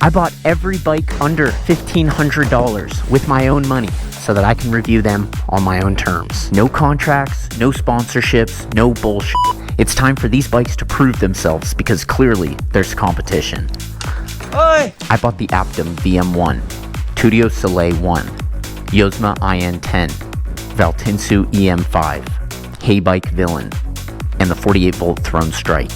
I bought every bike under $1,500 with my own money so that I can review them on my own terms. No contracts, no sponsorships, no bullshit. It's time for these bikes to prove themselves because clearly there's competition. Oi! I bought the Aptum VM1, Tudio Soleil 1, Yosma IN10, Valtinsu EM5, Haybike Villain, and the 48-volt Throne Strike.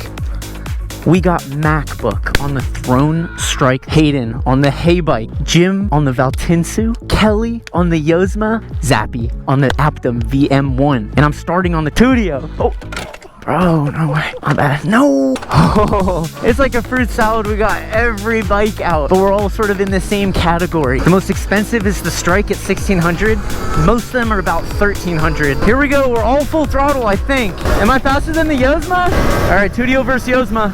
We got MacBook on the Throne Strike, Hayden on the Haybike, Jim on the Valtinsu, Kelly on the Yosma, Zappy on the Aptum VM1, and I'm starting on the Tudio. Oh, bro, no way, my bad. No! Oh, it's like a fruit salad. We got every bike out, but we're all sort of in the same category. The most expensive is the Strike at $1,600. Most of them are about $1,300. Here we go, we're all full throttle, I think. Am I faster than the Yosma? All right, Tudio versus Yosma.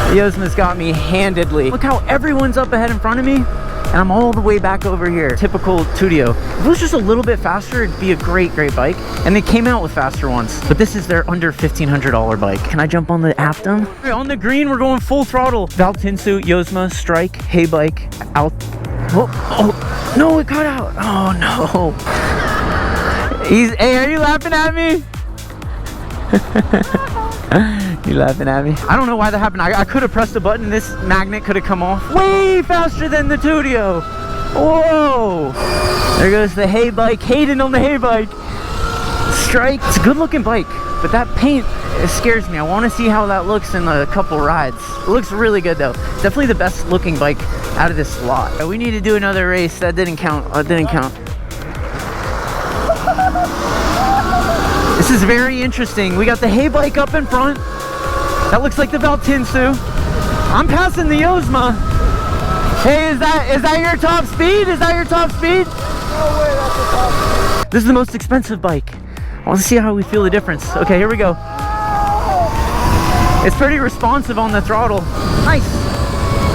The Yosma's got me handedly. Look how everyone's up ahead in front of me, and I'm all the way back over here. Typical Tudio. If it was just a little bit faster, it'd be a great bike. And they came out with faster ones, but this is their under $1,500 bike. Can I jump on the Aptum? On the green, we're going full throttle. Valtinsu, Yosma, Strike, Haybike, out. Oh, no, it cut out. Oh, no. Hey, are you laughing at me? You laughing at me? I don't know why that happened. I could have pressed a button and this magnet could have come off. Way faster than the Tudio. Whoa. There goes the Haybike. Hayden on the Haybike. Strike. It's a good looking bike, but that paint, it scares me. I want to see how that looks in a couple rides. It looks really good though. Definitely the best looking bike out of this lot. We need to do another race. That didn't count. Didn't count. This is very interesting. We got the Haybike up in front. That looks like the Valtinsu. I'm passing the Yosma. Hey, is that your top speed? Is that your top speed? No way, that's the top speed. This is the most expensive bike. I want to see how we feel the difference. Okay, here we go. It's pretty responsive on the throttle. Nice.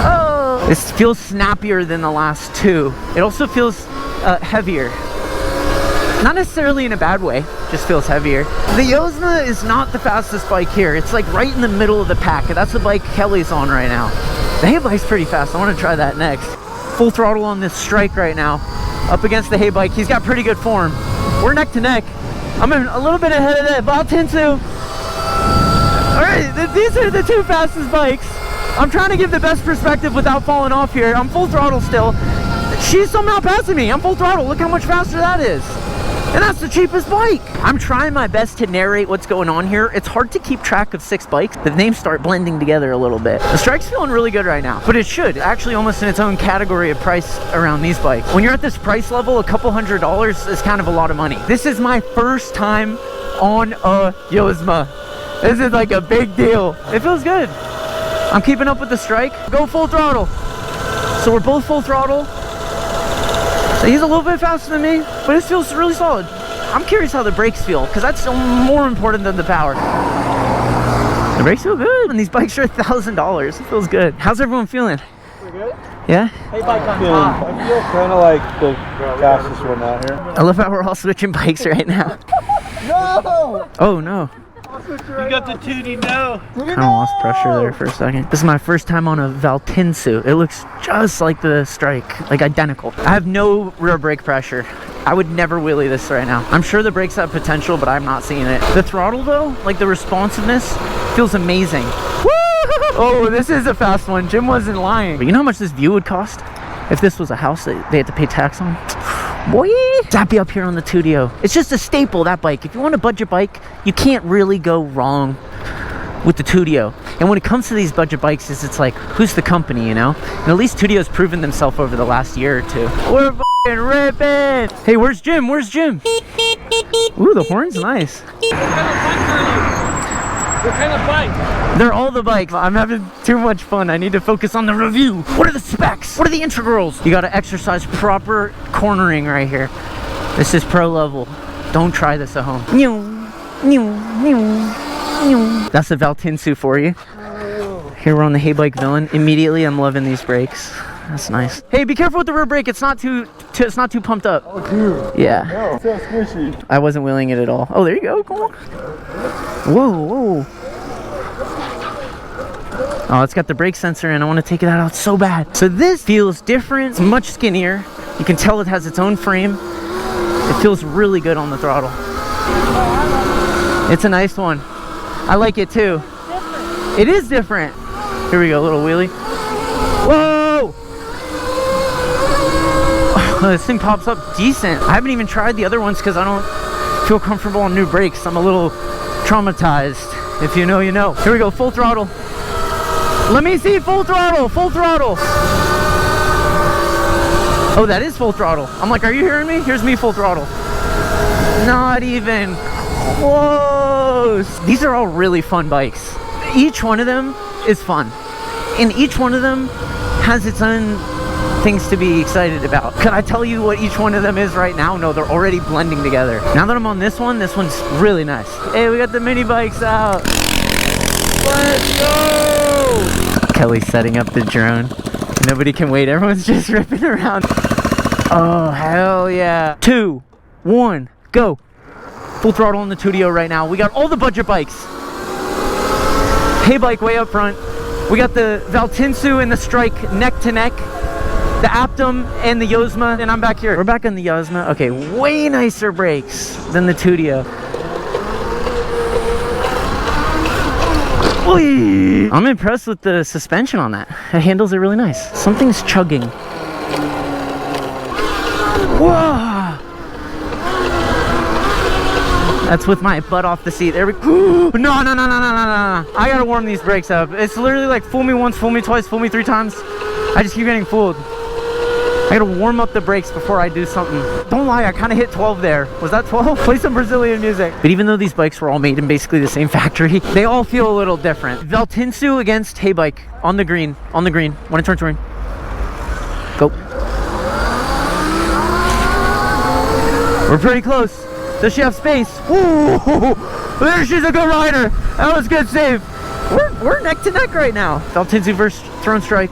Oh, this feels snappier than the last two. It also feels heavier. Not necessarily in a bad way, just feels heavier. The Yosma is not the fastest bike here. It's like right in the middle of the pack. That's the bike Kelly's on right now. The Haybike's pretty fast. I want to try that next. Full throttle on this Strike right now. Up against the Haybike. He's got pretty good form. We're neck to neck. I'm a little bit ahead of that Valtinsu. All right, these are the two fastest bikes. I'm trying to give the best perspective without falling off here. I'm full throttle still. She's somehow passing me. I'm full throttle. Look how much faster that is. And that's the cheapest bike. I'm trying my best to narrate what's going on here. It's hard to keep track of 6 bikes. The names start blending together a little bit. The Strike's feeling really good right now, but it should. Actually almost in its own category of price around these bikes. When you're at this price level, a couple $100s is kind of a lot of money. This is my first time on a Yosma. This is like a big deal. It feels good. I'm keeping up with the Strike. Go full throttle. So we're both full throttle. So he's a little bit faster than me, but it feels really solid. I'm curious how the brakes feel, because that's more important than the power. The brakes feel good, and these bikes are $1,000. It feels good. How's everyone feeling? Pretty good. Yeah? Hey, bike on top. I feel kind of like the fastest one out here. I love how we're all switching bikes right now. No! Oh no. You got the Tudio, no. Kind of lost pressure there for a second. This is my first time on a Valtinsu. It looks just like the Strike, like identical. I have no rear brake pressure. I would never wheelie this right now. I'm sure the brakes have potential, but I'm not seeing it. The throttle though, like the responsiveness, feels amazing. Woo! Oh, this is a fast one. Jim wasn't lying. But you know how much this view would cost if this was a house that they had to pay tax on? Boy, Zappy up here on the Tudio. It's just a staple, that bike. If you want a budget bike, you can't really go wrong with the Tudio. And when it comes to these budget bikes, it's like, who's the company, you know? And at least Tudio's proven themselves over the last year or two. We're f***ing ripping! Hey, where's Jim? Where's Jim? Ooh, the horn's nice. What kind of bike? They're all the bikes. I'm having too much fun. I need to focus on the review. What are the specs? What are the integrals? You gotta exercise proper cornering right here. This is pro level. Don't try this at home. That's the Valtinsu for you. Here we're on the Haybike Villain. Immediately I'm loving these brakes. That's nice. Hey, be careful with the rear brake. It's not too pumped up. Oh, dude. Yeah. No, it's so squishy. I wasn't wheeling it at all. Oh, there you go. Come on. Whoa, whoa. Oh, it's got the brake sensor and I want to take that out so bad. So this feels different. It's much skinnier. You can tell it has its own frame. It feels really good on the throttle. It's a nice one. I like it too. It is different. Here we go, little wheelie. Whoa! Oh, this thing pops up decent. I haven't even tried the other ones because I don't feel comfortable on new brakes. I'm a little traumatized. If you know, you know. Here we go, full throttle. Let me see full throttle, full throttle. Oh, that is full throttle. I'm like, are you hearing me? Here's me full throttle. Not even close. These are all really fun bikes. Each one of them is fun. And each one of them has its own things to be excited about. Can I tell you what each one of them is right now? No, they're already blending together. Now that I'm on this one's really nice. Hey, we got the mini bikes out. Let's go! Kelly's setting up the drone. Nobody can wait. Everyone's just ripping around. Oh, hell yeah. 2, 1, go. Full throttle on the Tudio right now. We got all the budget bikes. Hey Bike way up front. We got the Valtinsu and the Strike neck to neck. The Aptum and the Yozma. And I'm back here. We're back on the Yozma. Okay, way nicer brakes than the Tudio. Whee! I'm impressed with the suspension on that. It handles it really nice. Something's chugging. Whoa! That's with my butt off the seat. There we go. No. I gotta warm these brakes up. It's literally like fool me once, fool me twice, fool me 3 times. I just keep getting fooled. I gotta warm up the brakes before I do something. Don't lie, I kind of hit 12 there. Was that 12? Play some Brazilian music. But even though these bikes were all made in basically the same factory, they all feel a little different. Valtinsu against Hey Bike on the green. On the green. When it turns green. Go. We're pretty close. Does she have space? Ooh, there, she's a good rider. That was good save. We're neck to neck right now. Valtinsu versus Throne Strike.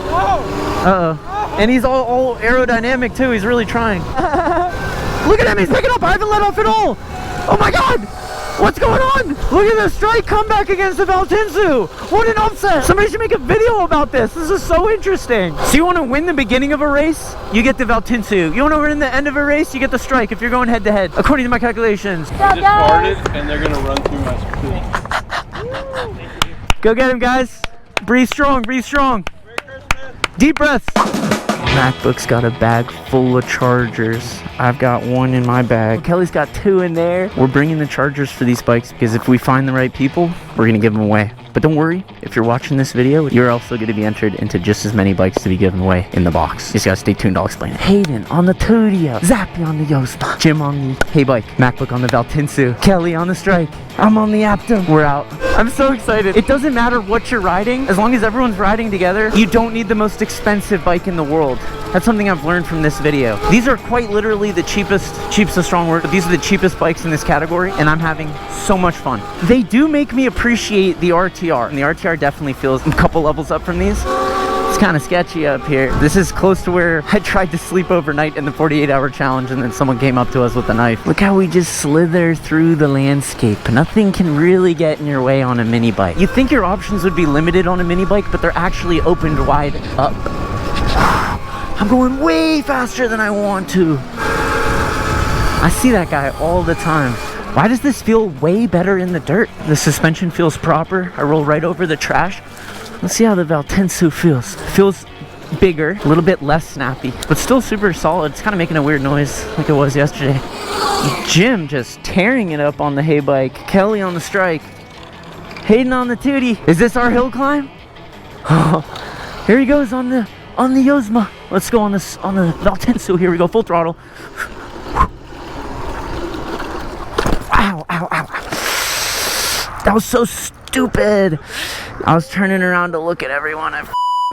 Uh-oh. And he's all aerodynamic too. He's really trying. Look at him, he's picking up. I haven't let off at all. Oh my God. What's going on? Look at the Strike comeback against the Valtinsu. What an upset. Somebody should make a video about this. This is so interesting. So you want to win the beginning of a race? You get the Valtinsu. You want to win the end of a race? You get the Strike if you're going head to head, according to my calculations. I just farted and they're gonna run through my screen. Go get him, guys. Breathe strong, breathe strong. Deep breaths. MacBook's got a bag full of chargers. I've got one in my bag. Kelly's got 2 in there. We're bringing the chargers for these bikes because if we find the right people, we're gonna give them away. But don't worry, if you're watching this video, you're also gonna be entered into just as many bikes to be given away in the box. You just gotta stay tuned, I'll explain it. Hayden on the Tudio, Zappy on the Yozma, Jim on the Hey Bike, MacBook on the Valtinsu, Kelly on the Strike, I'm on the Aptum. We're out. I'm so excited. It doesn't matter what you're riding, as long as everyone's riding together, you don't need the most expensive bike in the world. That's something I've learned from this video. These are quite literally the cheapest a strong word, but these are the cheapest bikes in this category, and I'm having so much fun. They do make me appreciate the RTR, and the RTR definitely feels a couple levels up from these. It's kind of sketchy up here. This is close to where I tried to sleep overnight in the 48-hour challenge, and then someone came up to us with a knife. Look how we just slither through the landscape. Nothing can really get in your way on a mini bike. You'd think your options would be limited on a mini bike, but they're actually opened wide up. I'm going way faster than I want to. I see that guy all the time. Why does this feel way better in the dirt? The suspension feels proper. I roll right over the trash. Let's see how the Valtinsu feels. Feels bigger, a little bit less snappy, but still super solid. It's kind of making a weird noise like it was yesterday. Jim just tearing it up on the Hey Bike. Kelly on the Strike. Hayden on the Tootie. Is this our hill climb? Oh, here he goes on the Yozma. Let's go on the Valtinsu. Here we go, full throttle. Ow, ow, ow. That was so stupid. I was turning around to look at everyone. I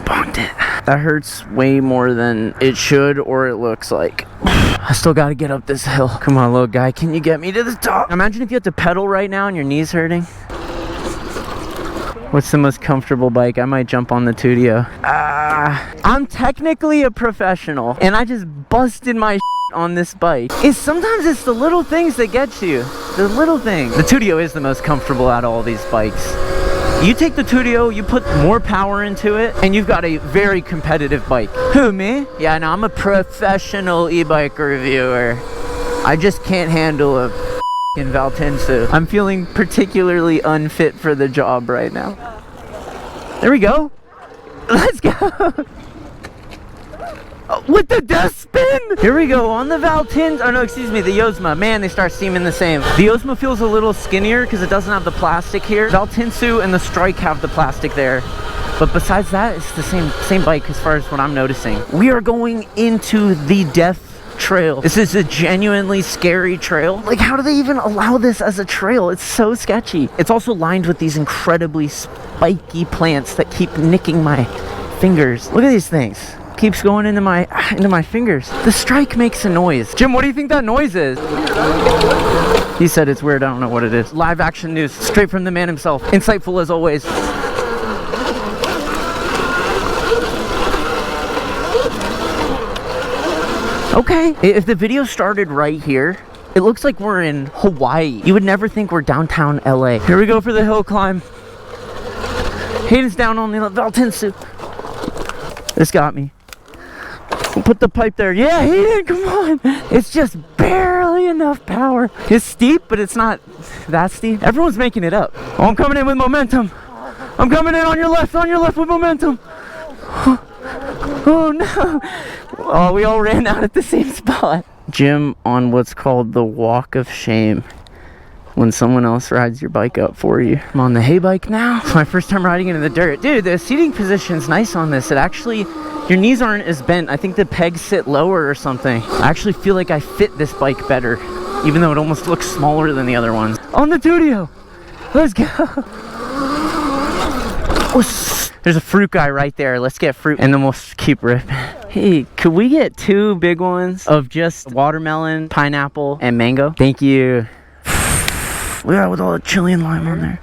bonked it. That hurts way more than it should or it looks like. I still gotta get up this hill. Come on, little guy. Can you get me to the top? Imagine if you had to pedal right now and your knees hurting. What's the most comfortable bike? I might jump on the Tudio. I'm technically a professional and I just busted my on this bike. Sometimes it's the little things that get you. The little things. The Tudio is the most comfortable out of all these bikes. You take the Tudio, you put more power into it, and you've got a very competitive bike. Who, me? Yeah, no, I'm a professional e-bike reviewer. I just can't handle a f***ing Valtensu. I'm feeling particularly unfit for the job right now. There we go. Let's go. Oh, with the death spin. Here we go on the Valtins. Oh no, excuse me, the Yozma. Man, they start seeming the same. The Yozma feels a little skinnier because it doesn't have the plastic here. Valtinsu and the Strike have the plastic there. But besides that, it's the same bike as far as what I'm noticing. We are going into the death trail. This is a genuinely scary trail. Like, how do they even allow this as a trail? It's so sketchy. It's also lined with these incredibly spiky plants that keep nicking my fingers. Look at these things. Keeps going into my fingers. The Strike makes a noise. Jim, what do you think that noise is? He said it's weird. I don't know what it is. Live action news straight from the man himself. Insightful as always. Okay, if the video started right here, it looks like we're in Hawaii. You would never think we're downtown LA. Here we go for the hill climb. Hayden's down on the Valtensu. This got me. Put the pipe there. Yeah, Hayden, come on. It's just barely enough power. It's steep, but it's not that steep. Everyone's making it up. Oh, I'm coming in with momentum. I'm coming in on your left with momentum. Oh no. Oh, we all ran out at the same spot. Jim on what's called the walk of shame. When someone else rides your bike up for you. I'm on the hay bike now. It's my first time riding it in the dirt. Dude, the seating position's nice on this. It actually, your knees aren't as bent. I think the pegs sit lower or something. I actually feel like I fit this bike better, even though it almost looks smaller than the other ones. On the Tudio. Let's go. Oh, there's a fruit guy right there. Let's get fruit and then we'll keep ripping. Hey, could we get 2 big ones of just watermelon, pineapple, and mango? Thank you. Yeah, with all the chili and lime on there.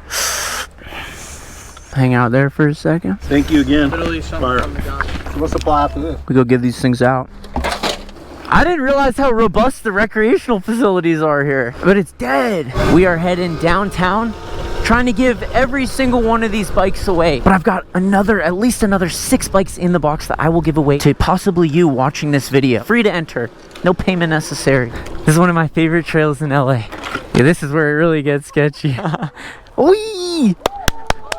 Hang out there for a second. Thank you again. What's the plan after this? We go give these things out. I didn't realize how robust the recreational facilities are here, but it's dead. We are heading downtown, trying to give every single one of these bikes away. But I've got at least another 6 bikes in the box that I will give away to possibly you watching this video. Free to enter, no payment necessary. This is one of my favorite trails in LA. Yeah, this is where it really gets sketchy. Whee!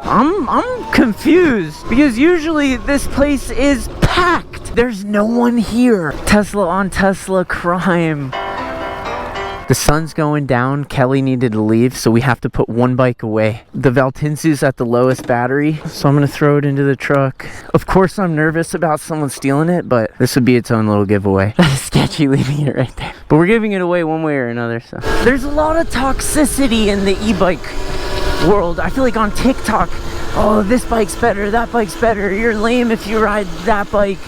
I'm confused because usually this place is packed. There's no one here. Tesla on Tesla crime. The sun's going down. Kelly needed to leave, so we have to put 1 bike away. The Valtinsu's at the lowest battery, so I'm gonna throw it into the truck. Of course, I'm nervous about someone stealing it, but this would be its own little giveaway. Sketchy leaving it right there. But we're giving it away one way or another, so. There's a lot of toxicity in the e-bike world. I feel like on TikTok, oh, this bike's better, that bike's better, you're lame if you ride that bike.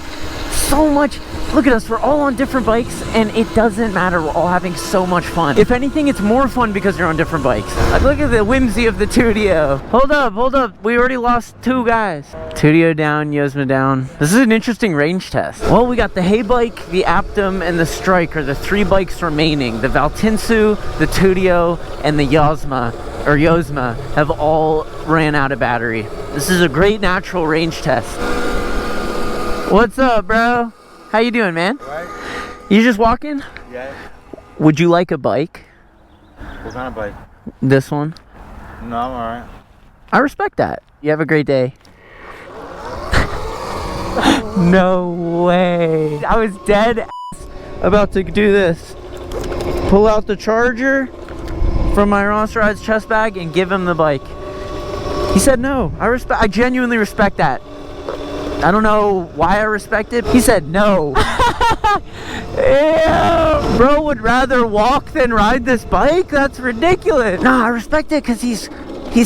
So much. Look at us, we're all on different bikes and it doesn't matter, we're all having so much fun. If anything, it's more fun because you're on different bikes. Like, look at the whimsy of the Tudio. Hold up, we already lost 2 guys. Tudio down, Yozma down. This is an interesting range test. Well, we got the hay bike, the Aptum, and the Strike are the 3 bikes remaining. The Valtinsu, the Tudio, and the Yozma have all ran out of battery. This is a great natural range test. What's up, bro? How you doing, man? Right. You just walking? Yeah. Would you like a bike? What kind of bike? This one? No, I'm alright. I respect that. You have a great day. No way. I was dead ass about to do this. Pull out the charger from my Ross Rides chest bag and give him the bike. He said no. I genuinely respect that. I don't know why I respect it. He said no. Yeah, bro would rather walk than ride this bike? That's ridiculous. Nah, I respect it because he's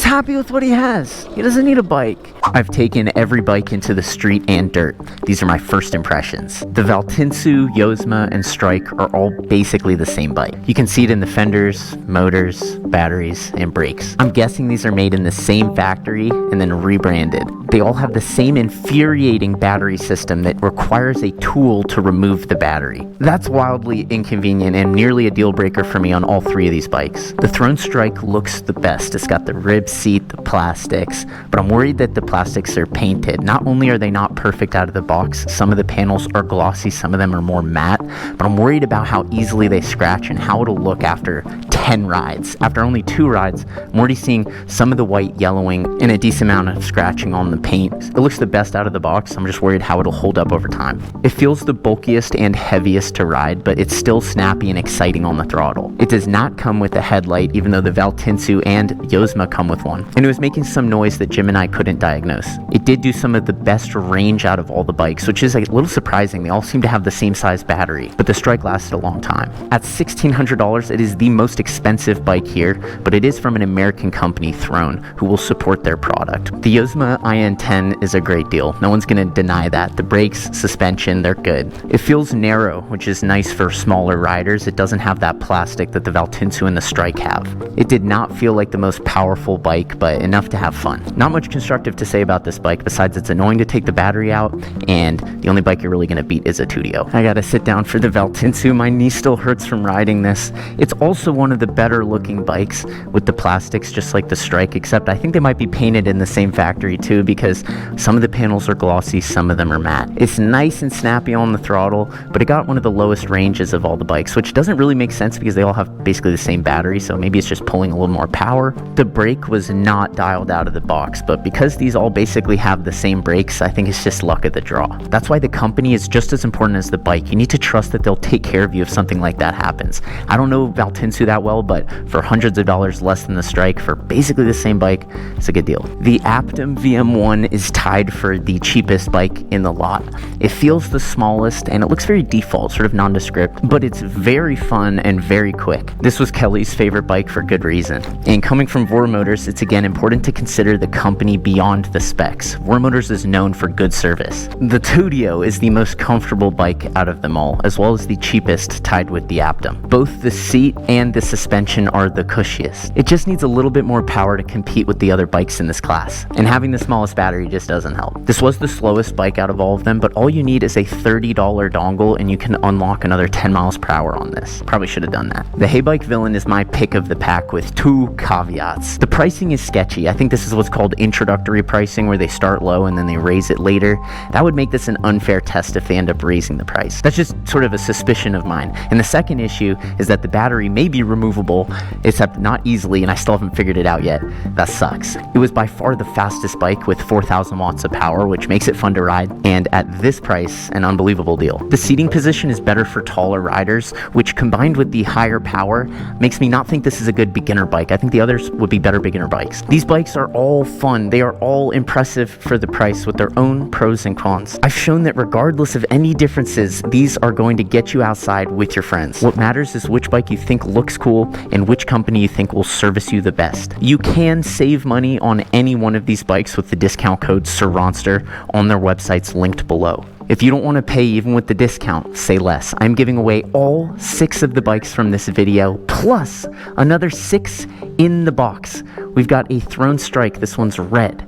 happy with what he has. He doesn't need a bike. I've taken every bike into the street and dirt. These are my first impressions. The Valtinsu, Yozma, and Strike are all basically the same bike. You can see it in the fenders, motors, batteries, and brakes. I'm guessing these are made in the same factory and then rebranded. They all have the same infuriating battery system that requires a tool to remove the battery. That's wildly inconvenient and nearly a deal breaker for me on all three of these bikes. The Throne Strike looks the best. It's got the rib seat, the plastics, but I'm worried that the plastics are painted. Not only are they not perfect out of the box, some of the panels are glossy, some of them are more matte, but I'm worried about how easily they scratch and how it'll look after 10 rides. After only 2 rides, I'm already seeing some of the white yellowing and a decent amount of scratching on the paint. It looks the best out of the box. I'm just worried how it'll hold up over time. It feels the bulkiest and heaviest to ride, but it's still snappy and exciting on the throttle. It does not come with a headlight, even though the Valtinsu and Yozma come with one, and it was making some noise that Jim and I couldn't diagnose. It did do some of the best range out of all the bikes, which is a little surprising. They all seem to have the same size battery, but the Strike lasted a long time. At $1,600, it is the most expensive bike here, but it is from an American company, Throne, who will support their product. The Yozma IN10 is a great deal. No one's going to deny that. The brakes, suspension, they're good. It feels narrow, which is nice for smaller riders. It doesn't have that plastic that the Valtinsu and the Strike have. It did not feel like the most powerful bike, but enough to have fun. Not much constructive to say about this bike besides it's annoying to take the battery out, and the only bike you're really going to beat is a Tudio. I gotta sit down for the Valtinsu. My knee still hurts from riding this. It's also one of the better looking bikes with the plastics, just like the Strike, except I think they might be painted in the same factory too, because some of the panels are glossy, some of them are matte. It's nice and snappy on the throttle, but it got one of the lowest ranges of all the bikes, which doesn't really make sense because they all have basically the same battery, so maybe it's just pulling a little more power. The brake was not dialed out of the box, but because these all basically have the same brakes, I think it's just luck of the draw. That's why the company is just as important as the bike. You need to trust that they'll take care of you if something like that happens. I don't know Valtinsu that well, but for hundreds of dollars less than the Strike for basically the same bike, it's a good deal. The Aptum VM1 is tied for the cheapest bike in the lot. It feels the smallest and it looks very default, sort of nondescript, but it's very fun and very quick. This was Kelly's favorite bike for good reason. And coming from Vor Motors, it's again important to consider the company beyond the specs. Vor Motors is known for good service. The Tudio is the most comfortable bike out of them all, as well as the cheapest, tied with the Aptum. Both the seat and the suspension are the cushiest. It just needs a little bit more power to compete with the other bikes in this class, and having the smallest battery just doesn't help. This was the slowest bike out of all of them, but all you need is a $30 dongle and you can unlock another 10 miles per hour on this. Probably should have done that. The Haybike Villain is my pick of the pack with 2 caveats. The pricing is sketchy. I think this is what's called introductory pricing, where they start low and then they raise it later. That would make this an unfair test if they end up raising the price. That's just sort of a suspicion of mine. And the second issue is that the battery may be removable, except not easily, and I still haven't figured it out yet. That sucks. It was by far the fastest bike with 4,000 watts of power, which makes it fun to ride, and at this price, an unbelievable deal. The seating position is better for taller riders, which combined with the higher power makes me not think this is a good beginner bike. I think the others would be better beginner bikes. These bikes are all fun. They are all impressive for the price with their own pros and cons. I've shown that regardless of any differences, these are going to get you outside with your friends. What matters is which bike you think looks cool and which company you think will service you the best. You can save money on any one of these bikes with the discount code SirRonster on their websites linked below. If you don't want to pay even with the discount, say less. I'm giving away all 6 of the bikes from this video, plus another 6 in the box. We've got a Throne Strike, this one's red,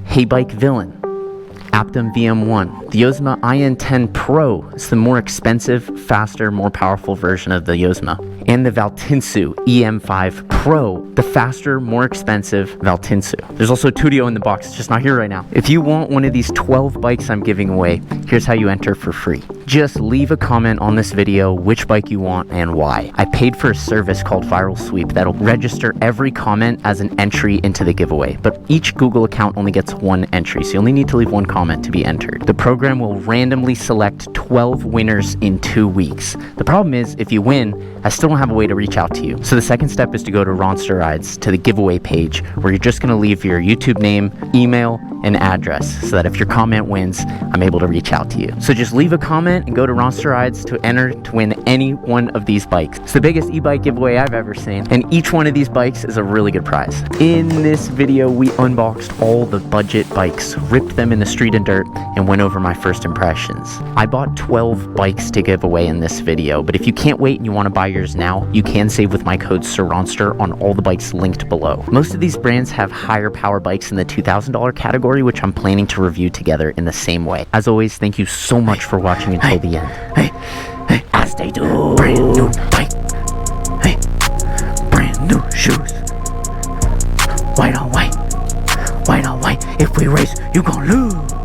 Haybike Villain, Aptum VM1. The Yozma IN10 Pro is the more expensive, faster, more powerful version of the Yozma. And the Valtinsu EM5 Pro, the faster, more expensive Valtinsu. There's also a Tudio in the box, it's just not here right now. If you want one of these 12 bikes I'm giving away, here's how you enter for free. Just leave a comment on this video which bike you want and why. I paid for a service called Viral Sweep that'll register every comment as an entry into the giveaway, but each Google account only gets 1 entry, so you only need to leave 1 comment to be entered. The program will randomly select 12 winners in 2 weeks. The problem is, if you win, I still don't have a way to reach out to you. So the second step is to go to Ronster Rides, to the giveaway page, where you're just gonna leave your YouTube name, email, and address, so that if your comment wins, I'm able to reach out to you. So just leave a comment and go to Ronster Rides to enter to win any one of these bikes. It's the biggest e-bike giveaway I've ever seen, and each one of these bikes is a really good prize. In this video, we unboxed all the budget bikes, ripped them in the street and dirt, and went over my first impressions. I bought 12 bikes to give away in this video, but if you can't wait and you want to buy yours now, you can save with my code SirRonster on all the bikes linked below. Most of these brands have higher power bikes in the $2,000 category, story, which I'm planning to review together in the same way. As always, thank you so much for watching until the end. As they do. Brand new bike. Brand new shoes. White on white. White on white. If we race, you gon' lose.